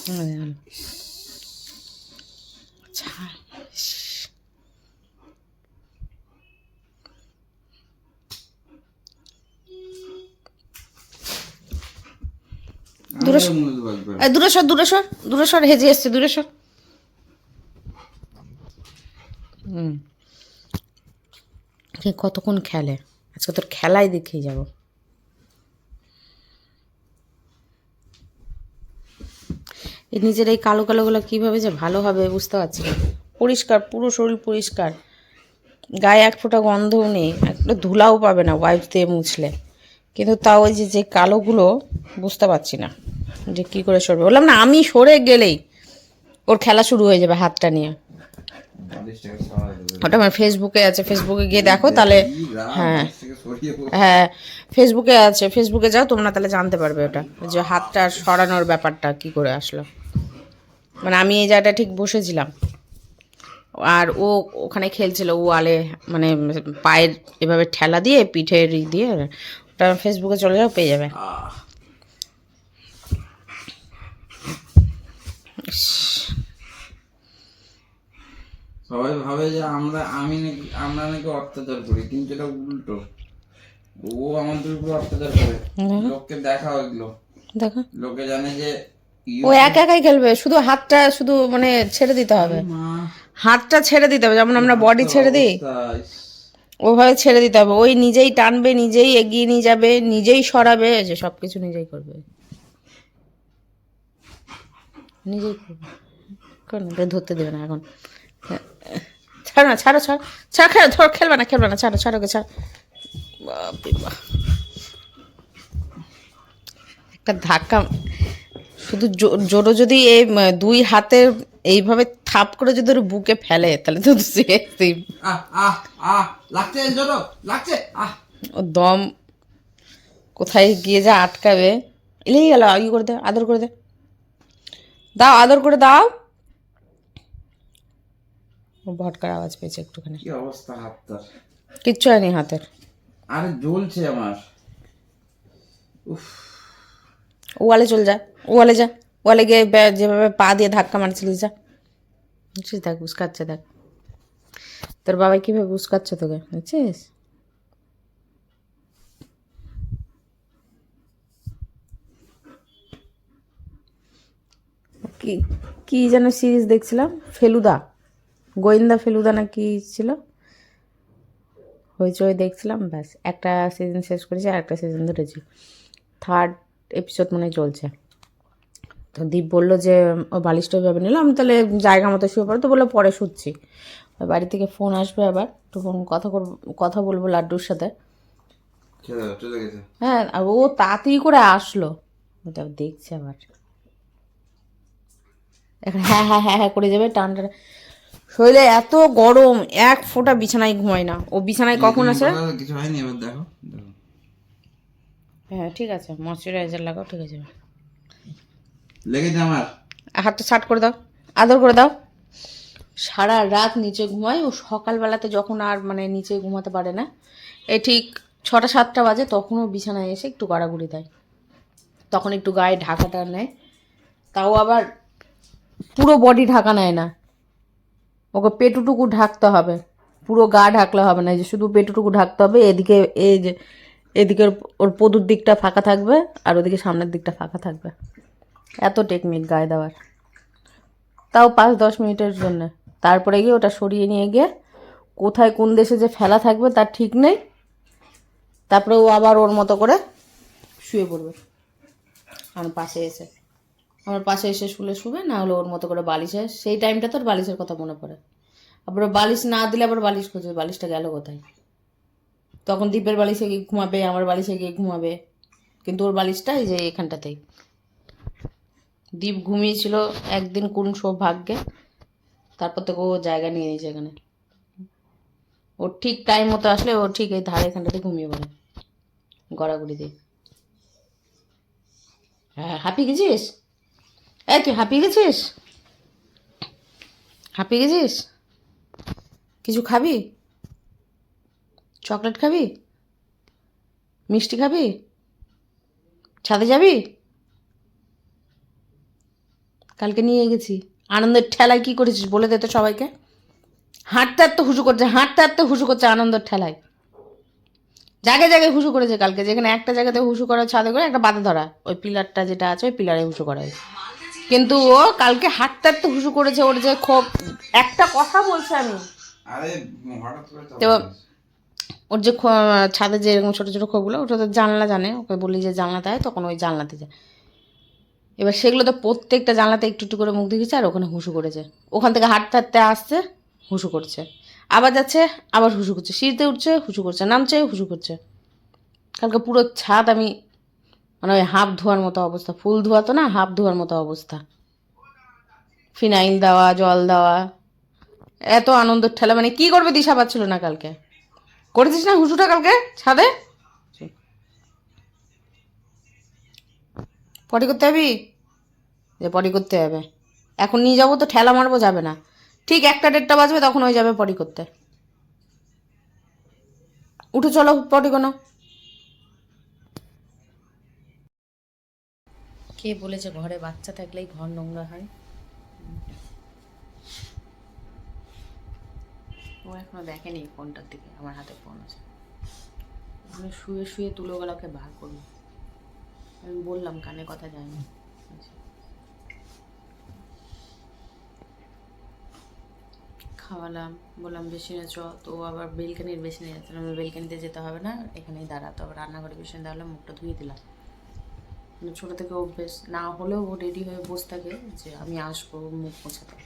দূরে সর হেজে এসছে, দূরে সর। কতক্ষণ খেলে আজকে, তোর খেলাই দেখেই যাব। এই নিজের এই কালো কালোগুলো কীভাবে যে ভালো হবে বুঝতে পারছি না। পরিষ্কার, পুরো শরীর পরিষ্কার, গায়ে এক ফোঁটা গন্ধও নেই, একটা ধুলাও পাবে না ওয়াইপ দিয়ে মুছলে, কিন্তু তাও ওই যে কালোগুলো বুঝতে পারছি না যে কী করে সরবে। বললাম না, আমি সরে গেলেই ওর খেলা শুরু হয়ে যাবে হাতটা নিয়ে। ওটা আমার ফেসবুকে আছে, ফেসবুকে গিয়ে দেখো তাহলে। হ্যাঁ হ্যাঁ, ফেসবুকে আছে, ফেসবুকে যাও তোমরা, তাহলে জানতে পারবে ওটা, যে হাতটা সরানোর ব্যাপারটা কি করে আসলো। মানে আমি এই জায়গাটা ঠিক বসেছিলাম, আর ও ওখানে খেলছিল ওয়ালে, মানে পায়ের এভাবে ঠেলা দিয়ে পিঠের দিয়ে। ওটা ফেসবুকে চলে যাও, পেয়ে যাবে। সবাই ভাবে যে আমরা নাকি অত্যাচার করি, কিন্তু এটা উল্টো। ও আমাদের উপর অত্যাচার করে, লোককে দেখা এগুলো, দেখো লোকে জানে যে ও একা একাই খেলবে, শুধু হাতটা শুধু মানে ছেড়ে দিতে হবে, হাতটা ছেড়ে দিতে হবে, যেমন আমরা বডি ছেড়ে দিই ওভাবে ছেড়ে দিতে হবে। ওই নিজেই টানবে, নিজেই এগিয়ে নিয়ে যাবে, নিজেই সরাবে, যে সব কিছু নিজেই করবে, নিজেই করবে। ধরতে দেবে না এখন, ছাড়ো না, ছাড়ো ছাড়ো ছাড়, খেলবে না ছাড়ো ছাড়ো, ছাড়। একটা ধাক্কা শুধু জোরো যদি এই দুই হাতের এইভাবে থাপ করে যদি ওর বুকে ফেলে, তাহলে তো ও দম কোথায় গিয়ে যা আটকাবে। এলেই গেল, ই করে দে, আদর করে দে, দাও আদর করে দাও। ও ভটকার আওয়াজ পেয়েছে একটুখানি। কি অবস্থা হাতটার? কিচ্ছু হয়নি হাতের। আরে জ্বলছে আমার। ওয়ালে চল যা, ওয়ালে যা, ওয়ালে গিয়ে যেভাবে পা দিয়ে ধাক্কা মারছিলিস যা। বুঝছিস, দেখ উস্কাচ্ছে, দেখ তোর বাবা কীভাবে উস্কাচ্ছে তোকে, বুঝছিস। কি কি যেন সিরিজ দেখছিলাম, ফেলুদা, গোয়েন্দা ফেলুদা না কি ছিল, হইচই দেখছিলাম। ব্যাস একটা সিজন শেষ করেছি, আর একটা সিজন ধরেছি, থার্ড এপিসোড মনে চলছে। তো দীপ বললো যে ও বালিশটা ওইভাবে নিলাম, আমি তাহলে জায়গা মতো শুয়ে পড়ো, তো বললো পরে শুচ্ছি, ওই বাড়ি থেকে ফোন আসবে, আবার একটু ফোন কথা বলবো লাড্ডুর সাথে। হ্যাঁ, আর ও তাড়াতাড়ি করে আসলো, ওটা দেখছে আবার এখন, হ্যাঁ হ্যাঁ হ্যাঁ হ্যাঁ করে যাবে, টান টান। শরীরে এত গরম, এক ফোঁটা বিছানায় ঘুমায় না ও। বিছানায় কখন আসে? কিছু হয়নি, এবার দেখো। হ্যাঁ ঠিক আছে, ময়শ্চারাইজার লাগাও, ঠিক আছে। লেগেছে আমার হাতটা ছাট করে দাও, আদর করে দাও। সারা রাত নিচে ঘুমায় ও, সকালবেলাতে যখন আর মানে নিচে ঘুমাতে পারে না, এই ঠিক 6টা 7টা বাজে, তখনও বিছানায় এসে একটু গড়াগড়ি দেয়, তখন একটু গায়ে ঢাকাটা নেয়, তাও আবার পুরো বডি ঢাকা নেয় না, ওকে পেটুটুকু ঢাকতে হবে, পুরো গা ঢাকলে হবে না, যে শুধু পেটুটুকু ঢাকতে হবে। এদিকে এই যে এদিকে ওর পদুর দিকটা ফাঁকা থাকবে, আর ওদিকে সামনের দিকটা ফাঁকা থাকবে, এত টেকনিক গায়ে দেওয়ার। তাও 5-10 মিনিটের জন্য, তারপরে গিয়ে ওটা সরিয়ে নিয়ে গিয়ে কোথায় কোন দেশে যে ফেলা থাকবে তার ঠিক নেই, তারপরে ও আবার ওর মতো করে শুয়ে পড়বে আমার পাশে এসে শুবে, না হলে ওর মতো করে বালিশে, সেই টাইমটা তোর বালিশের কথা মনে পড়ে, আবার বালিশ না দিলে আবার বালিশ খুঁজবে, বালিশটা গেল কোথায়। তখন দীপের বালিশে গিয়ে ঘুমাবে, আমার বালিশে গিয়ে ঘুমাবে, কিন্তু ওর বালিশটা এই যে এখানটাতেই। দীপ ঘুমিয়েছিল একদিন কোন সৌভাগ্যে, তারপর থেকে ও জায়গা নিয়ে নিয়েছে এখানে, ওর ঠিক টাইম মতো আসলে ও ঠিক এই ধারে এখানটাতে ঘুমিয়ে পড়ে গড়াগড়ি দিয়ে। হ্যাঁ, হাঁপিয়ে গেছিস? এই তুই হাঁপিয়ে গেছিস? হাঁপিয়ে গেছিস? কিছু খাবি? চকলেট খাবি? মিষ্টি খাবি? ছাদে যাবি? কালকে নিয়ে গেছি আনন্দের ঠেলায়। কি করেছিস বলে দে তো সবাইকে। হাঁটতে হাঁটতে হুসু করছে, হাঁটতে হাঁটতে হুসু করছে আনন্দের ঠেলায়। জায়গায় জায়গায় হুসু করেছে কালকে, যেখানে একটা জায়গাতে হুসু করা ছাদে করে একটা বাধা ধরা, ওই পিলারটা যেটা আছে ওই পিলারে হুসু করা হয়েছে। কিন্তু ও কালকে হাঁটতে হাঁটতে হুসু করেছে। ওর যে খুব একটা কথা বলছে আমি, আরে হঠাৎ করে তো ওর যে ছাদে যে এরকম ছোটো ছোটো খোপগুলো, ওটা তো জানলা জানে, ওকে বলি যে জানলাতে আয়, তখন ওই জানলাতে যায়। এবার সেগুলো তো প্রত্যেকটা জানলাতে একটু একটু করে মুখ দিয়েছে আর ওখানে হুসু করেছে। ওখান থেকে হাঁটতে হাঁটতে আসছে, হুসু করছে, আবার যাচ্ছে, আবার হুসু করছে, সিঁড়িতে উঠছে হুসু করছে, নামছে হুসু করছে। কালকে পুরো ছাদ আমি মানে ওই হাফ ধোয়ার মতো অবস্থা, ফুল ধোয়া তো না, হাফ ধোয়ার মতো অবস্থা। ফিনাইল দেওয়া, জল দেওয়া, এত আনন্দের ঠেলা, মানে কি করবে দিশা পাচ্ছিল না। কালকে করেছিস না হুসুটা কালকে ছাদে? পটি করতে যাবি? যে পটি করতে যাবে, এখন নিয়ে যাবো তো ঠেলা মারবো, যাবে না। ঠিক 1টা 1:30 বাজবে, তখন ওই যাবে পটি করতে। উঠে চলো পটি কোনো। কে বলেছে ঘরে বাচ্চা থাকলেই ঘর নোংরা হয়? ও এখনো দেখেনি ফোনটার দিকে, আমার হাতে ফোন আছে। আমি শুয়ে শুয়ে তুলোগুলোকে বার করবো। আমি বললাম কানে কথা যায়নি। খাওয়ালাম, বললাম বেসিনে চ, তো ও আবার বেলকানির বেসিনে যাচ্ছে না। বেলকানিতে যেতে হবে না, এখানেই দাঁড়াতো। আবার রান্নাঘরে বেসিনে দাঁড়ালে মুখটা ধুয়ে দিলাম। মানে ছোটো থেকে অভ্যেস না হলেও ও রেডি হয়ে বসে থাকে যে আমি আসবো মুখ মোছাতে।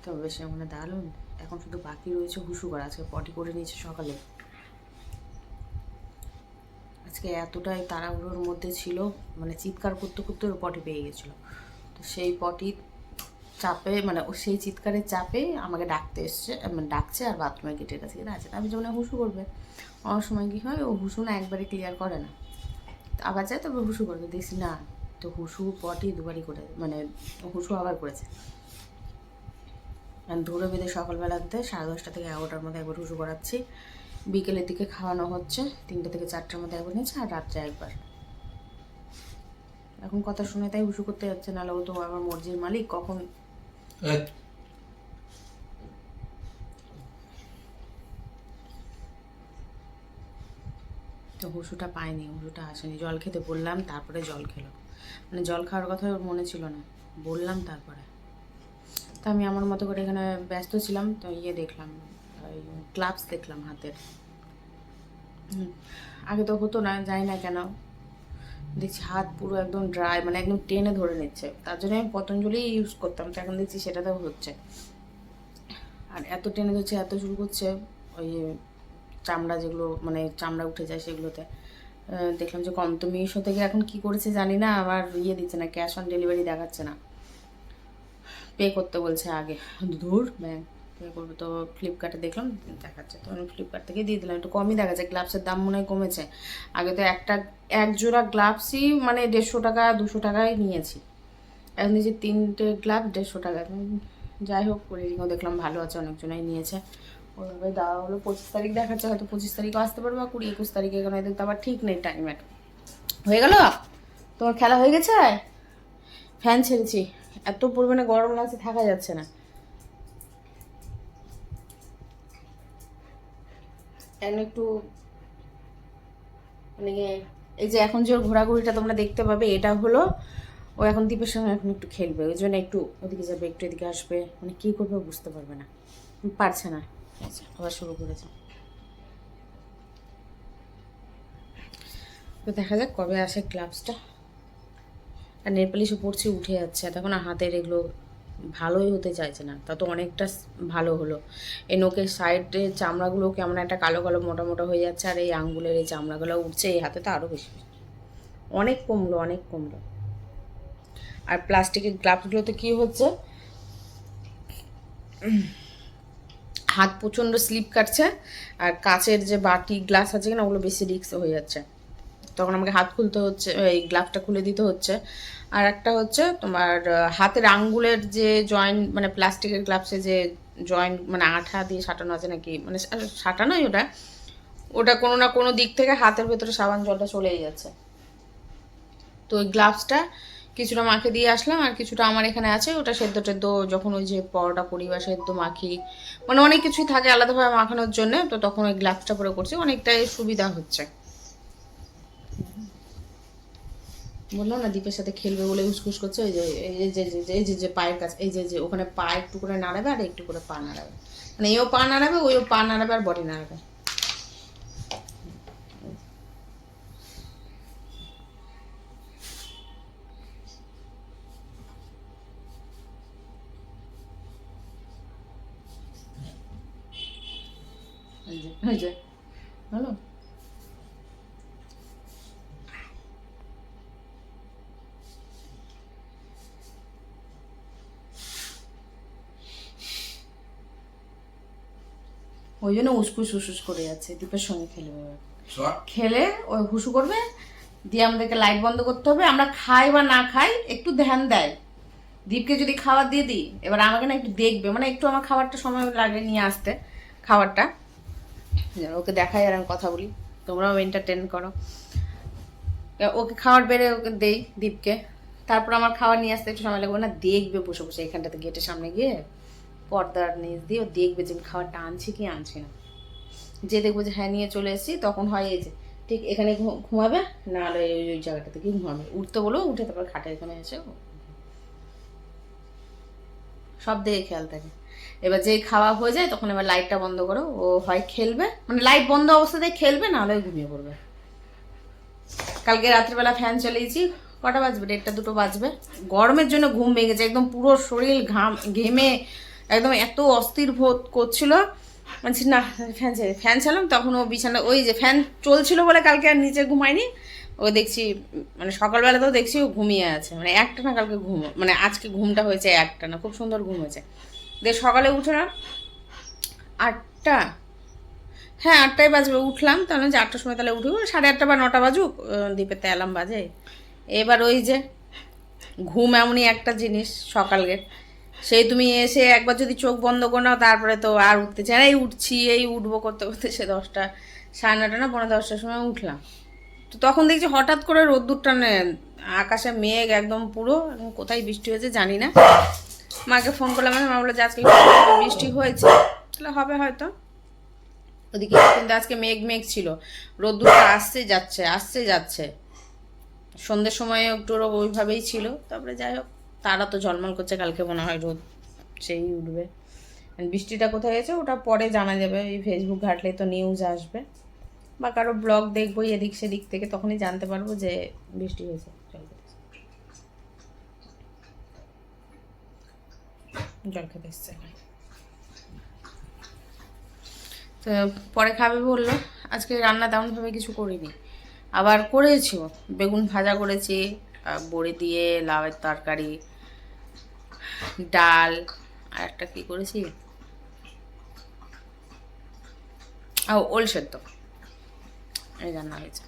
তো বেশি ওখানে দাঁড়ালাম। এখন শুধু বাকি রয়েছে হুসু করা। আজকে পটি করে নিয়েছে সকালে। আজকে এতটাই তাড়াহুড়োর মধ্যে ছিল, মানে চিৎকার করতে করতে ওর পটি পেয়ে গেছিলো। তো সেই পটির চাপে, মানে ও সেই চিৎকারের চাপে আমাকে ডাকতে এসছে, মানে ডাকছে আর বাথরুমের গেটের কাছে গিয়ে আছে। আমি যেমন হুসু করবে, অনেক সময় কী হয় ও হুসু না একবারে ক্লিয়ার করে না, আবার যায় তবে হুসু করবে, দেখছি না তো হুসু পটি দুবারই করে, মানে হুসু আবার করেছে। আমি ধরে বেঁধে সকালবেলাতে 10:30 থেকে 11টার মধ্যে একবার হুসু করাচ্ছি, বিকেলের দিকে খাওয়ানো হচ্ছে 3টে থেকে 4টার মধ্যে একবার নিচ্ছে, আর রাত্রে একবার। এখন কথা শুনে তাই হুসু করতে যাচ্ছে, নাহলে ও তো আমার মর্জির মালিক, কখন তো হুসুটা পায়নি, হুসুটা আসেনি। জল খেতে বললাম, তারপরে জল খেলো। মানে জল খাওয়ার কথা ওর মনে ছিল না, বললাম তারপরে। তা আমি আমার মতো করে এখানে ব্যস্ত ছিলাম, তো দেখলাম ওই গ্লাভস দেখলাম হাতের। আগে তো হতো না, জানি না কেন, দেখছি হাত পুরো একদম ড্রাই, মানে একদম টেনে ধরে নিচ্ছে। তার জন্য আমি পতঞ্জলি ইউজ করতাম, তো এখন দেখছি সেটাতেও হচ্ছে। আর এত টেনে ধরছে, এত শুরু করছে, ওই চামড়া যেগুলো, মানে চামড়া উঠে যায় সেগুলোতে। দেখলাম যে কম, তো মিশো থেকে এখন কি করেছে জানি না, আবার দিচ্ছে না, ক্যাশ অন ডেলিভারি দেখাচ্ছে না, পে করতে বলছে আগে। ধুর ব্যাংক পে করবো, তো ফ্লিপকার্টে দেখলাম দেখাচ্ছে, তো আমি ফ্লিপকার্ট থেকে দিয়ে দিলাম। একটু কমই দেখাচ্ছে, গ্লাভসের দাম মনে হয় কমেছে। আগে তো এক জোড়া গ্লাভসই মানে 150 টাকা 200 টাকায় নিয়েছি, এখন নিয়েছি 3টে গ্লাভ 150 টাকা। যাই হোক, রেটিংও দেখলাম ভালো আছে, অনেকজনাই নিয়েছে। ওইভাবে দেওয়া হলো। 25 তারিখ দেখাচ্ছে, হয়তো 25 তারিখও আসতে পারবো, 20-21 তারিখে, এখানে দেখতে আবার ঠিক নেই টাইমের। হয়ে গেল তোমার খেলা হয়ে গেছে? ফ্যান ছেড়েছি, এত পরিমাণে গরম লাগছে, থাকা যাচ্ছে না। এখন একটু মানে এই যে এখন যে ওর ঘোরাঘুরিটা তোমরা দেখতে পাবে, এটা হলো ও এখন দীপের সঙ্গে এখন একটু খেলবে, ওই জন্য একটু ওদিকে যাবে, একটু এদিকে আসবে, মানে কী করবে বুঝতে পারবে না, পারছে না। আচ্ছা, আবার শুরু করেছে। তো দেখা যাক কবে আসে গ্লাভসটা। আর নেল পালিশও পড়ছে, উঠে যাচ্ছে, তখন হাতের এগুলো ভালোই হতে চাইছে না। তা তো অনেকটা ভালো হলো। এই নোকের সাইডের চামড়াগুলো কেমন একটা কালো কালো মোটা মোটা হয়ে যাচ্ছে, আর এই আঙ্গুলের এই চামড়াগুলো উঠছে, এই হাতে তো আরও বেশি, অনেক কমলো, অনেক কমলো। আর প্লাস্টিকের গ্লাভসগুলোতে কী হচ্ছে, হাত প্রচণ্ড স্লিপ কাটছে, আর কাচের যে বাটি গ্লাস আছে কিনা ওগুলো বেশি রিস্ক হয়ে যাচ্ছে, তখন আমাকে হাত খুলতে হচ্ছে, এই গ্লাভসটা খুলে দিতে হচ্ছে। আর একটা হচ্ছে তোমার হাতের আঙ্গুলের যে জয়েন্ট, মানে প্লাস্টিকের গ্লাভসে যে জয়েন্ট, মানে আঠা দিয়ে সাটানো আছে নাকি, মানে সাটানোই ওটা কোনো না কোনো দিক থেকে হাতের ভেতরে সাবান জলটা চলেই যাচ্ছে। তো ওই গ্লাভসটা কিছুটা মাকে দিয়ে আসলাম, আর কিছুটা আমার এখানে আছে, ওটা সেদ্ধ টেদ্ধ যখন ওই যে পরোটা করি বা সেদ্ধ মাখি, মানে অনেক কিছুই থাকে আলাদাভাবে মাখানোর জন্য, তো তখন ওই গ্লাভসটা পরে করছি, অনেকটাই সুবিধা হচ্ছে। বললাম না দীপের সাথে খেলবে বলে উসকুস করছে, ওই যে এই যে এই যে যে পায়ের কাছে, এই যে যে ওখানে পা একটু করে নাড়াবে আর একটু করে পা নাড়াবে, মানে এও পা নাড়াবে ওইও পা নাড়াবে আর বডি নাড়াবে। ওই যে ভালো। ওই জন্য উসকুস উসুস করে যাচ্ছে, দীপের সঙ্গে খেলবে, খেলে ওই হুসু করবে, দিয়ে আমাদেরকে লাইট বন্ধ করতে হবে, আমরা খাই বা না খাই একটু ধ্যান দেয়। দীপকে যদি খাবার দিয়ে দিই, এবার আমাকে না একটু দেখবে, মানে একটু আমার খাবারটা সময় লাগে নিয়ে আসতে, খাবারটা ওকে দেখাই আর আমি কথা বলি, তোমরাও এন্টারটেন করো। ওকে খাবার বেড়ে ওকে দেই দীপকে, তারপর আমার খাবার নিয়ে আসতে একটু সময় লাগবে না, দেখবে বসে বসে এখানটাতে গেটের সামনে গিয়ে পর্দার নিচ দিয়ে ও দেখবে যে আমি খাবারটা আনছি কি আনছি না, যে দেখবো যে হ্যাঁ নিয়ে চলে এসেছি, তখন হয় এই যে ঠিক এখানে ঘুমাবে, না হলে ওই ওই জায়গাটা থেকে ঘুমাবে, উঠতে বলো উঠে তারপর খাটের এখানে এসে সব দিকে খেয়াল থাকে। এবার যেই খাওয়া হয়ে যায় তখন এবার লাইটটা বন্ধ করো, ও হয় খেলবে, মানে লাইট বন্ধ অবস্থাতেই খেলবে, না হলে ঘুমিয়ে পড়বে। কালকে রাত্রিবেলা ফ্যান চালিয়েছি, কটা বাজবে, 1টা 2টো বাজবে, গরমের জন্য ঘুম ভেঙেছে, একদম পুরো শরীর ঘেমে একদম এত অস্থির বোধ করছিল, বলছি না ফ্যান চালাম, তখন ও বিছানা ওই যে ফ্যান চলছিল বলে কালকে আর নিচে ঘুমায়নি, ও দেখছি মানে সকালবেলাতেও দেখছি ও ঘুমিয়ে আছে, মানে একটা না কালকে ঘুম, মানে আজকে ঘুমটা হয়েছে একটা না, খুব সুন্দর ঘুম হয়েছে। দিয়ে সকালে উঠে না 8টা, হ্যাঁ 8টায় বাজবে, উঠলাম তাহলে যে 8টার সময় তাহলে উঠবো, 8:30 বা 9টা বাজুক, দ্বীপের তো অ্যালার্ম বাজে। এবার ওই যে ঘুম এমনই একটা জিনিস সকালের, সেই তুমি এসে একবার যদি চোখ বন্ধ করে নাও তারপরে তো আর উঠতে চায় না, এই উঠছি এই উঠবো করতে করতে সে 10টা 9:30 না 9:45টার সময় উঠলাম। তো তখন দেখছি হঠাৎ করে রোদ্দুরটা আকাশে মেঘ একদম পুরো, কোথায় বৃষ্টি হয়েছে জানি না, মাকে ফোন করলাম, মা বললো যে আজকে বৃষ্টি হয়েছে, তাহলে হবে হয়তো ওদিকে, কিন্তু আজকে মেঘ মেঘ ছিল, রোদ্দুরটা আসছে যাচ্ছে আসছে যাচ্ছে, সন্ধ্যের সময় একটু ওইভাবেই ছিল, তারপরে যাই হোক তারা তো ঝলমল করছে, কালকে মনে হয় রোদ সেই উঠবে। বৃষ্টিটা কোথায় গেছে ওটা পরে জানা যাবে, এই ফেসবুক ঘাটলে তো নিউজ আসবে, বা কারো ব্লগ দেখবো এদিক সেদিক থেকে, তখনই জানতে পারবো যে বৃষ্টি হয়েছে। জল খেতে এসছে, তো পরে খাবে বললো, আজকে রান্না তেমনভাবে কিছু করিনি, আবার করেছি বেগুন ভাজা করেছি, বড়ি দিয়ে লাউয়ের তরকারি, ডাল, আর একটা কী করেছি, ওল সেদ্ধ, এই রান্না হয়েছে।